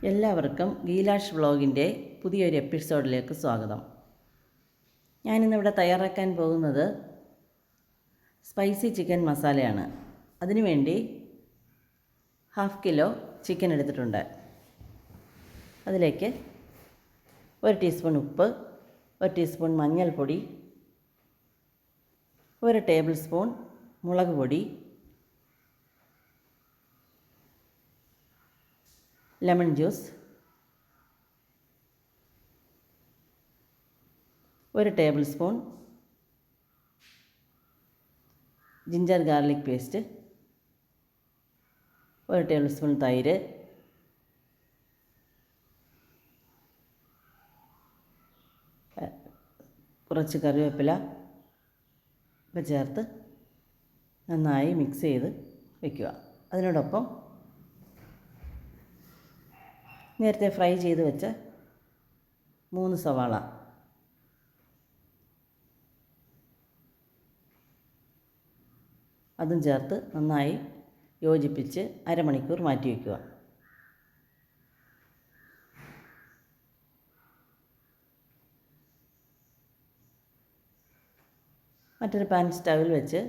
എല്ലാവർക്കും ഗീലാഷ് വ്ളോഗിൻ്റെ പുതിയൊരു എപ്പിസോഡിലേക്ക് സ്വാഗതം. ഞാനിന്നിവിടെ തയ്യാറാക്കാൻ പോകുന്നത് സ്പൈസി ചിക്കൻ മസാലയാണ്. അതിനുവേണ്ടി 1/2 കിലോ ചിക്കൻ എടുത്തിട്ടുണ്ട്. അതിലേക്ക് 1 ടീസ്പൂൺ ഉപ്പ്, 1 ടീസ്പൂൺ മഞ്ഞൾപ്പൊടി, 1 ടേബിൾ സ്പൂൺ മുളക് പൊടി, lemon juice, 1 table spoon ginger garlic paste, 1 table spoon തൈര്, കുറച്ച് കറിവേപ്പില ചേർത്ത് നന്നായി മിക്സ് ചെയ്ത് വയ്ക്കുക. അതിനോടൊപ്പം നേരത്തെ ഫ്രൈ ചെയ്ത് വെച്ച 3 സവാള, അതും ചേർത്ത് നന്നായി യോജിപ്പിച്ച് അരമണിക്കൂർ മാറ്റി വയ്ക്കുക. മറ്റൊരു പാൻ സ്റ്റൗവിൽ വെച്ച്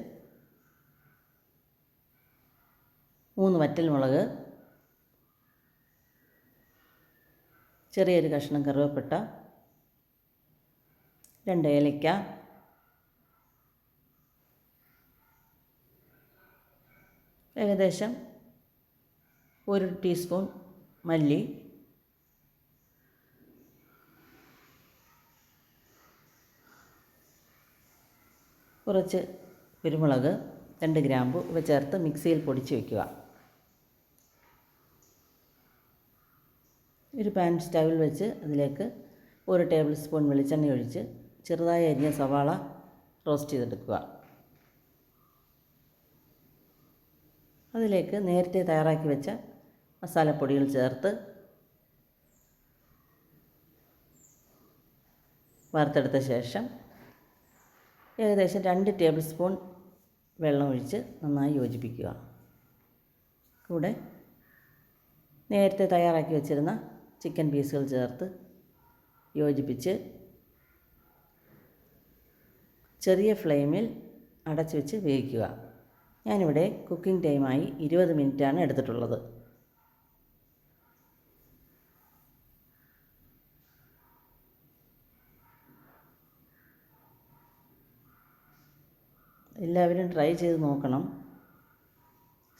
3 വറ്റൽമുളക്, ചെറിയൊരു കഷ്ണം കറുവപ്പട്ട, 2 ഏലയ്ക്ക, ഏകദേശം 1 ടീസ്പൂൺ മല്ലി, കുറച്ച് കുരുമുളക്, 2 ഗ്രാമ്പു ഇവ ചേർത്ത് മിക്സിയിൽ പൊടിച്ച് വയ്ക്കുക. ഒരു പാൻ സ്റ്റൗവിൽ വെച്ച് അതിലേക്ക് 1 ടേബിൾ സ്പൂൺ വെളിച്ചെണ്ണ ഒഴിച്ച് ചെറുതായി അരിഞ്ഞ സവാള റോസ്റ്റ് ചെയ്തെടുക്കുക. അതിലേക്ക് നേരത്തെ തയ്യാറാക്കി വെച്ച മസാലപ്പൊടികൾ ചേർത്ത് വറുത്തെടുത്ത ശേഷം ഏകദേശം 2 ടേബിൾ സ്പൂൺ വെള്ളം ഒഴിച്ച് നന്നായി യോജിപ്പിക്കുക. കൂടെ നേരത്തെ തയ്യാറാക്കി വെച്ചിരുന്ന ചിക്കൻ പീസുകൾ ചേർത്ത് യോജിപ്പിച്ച് ചെറിയ ഫ്ലെയിമിൽ അടച്ചു വെച്ച് വേവിക്കുക. ഞാനിവിടെ കുക്കിംഗ് ടൈമായി 20 മിനിറ്റാണ് എടുത്തിട്ടുള്ളത്. എല്ലാവരും ട്രൈ ചെയ്ത് നോക്കണം.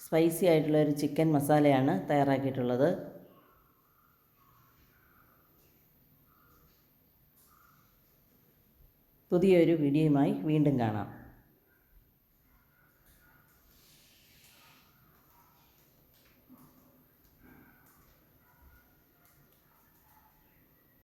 സ്പൈസി ആയിട്ടുള്ളൊരു ചിക്കൻ മസാലയാണ് തയ്യാറാക്കിയിട്ടുള്ളത്. പുതിയൊരു വീഡിയോയുമായി വീണ്ടും കാണാം.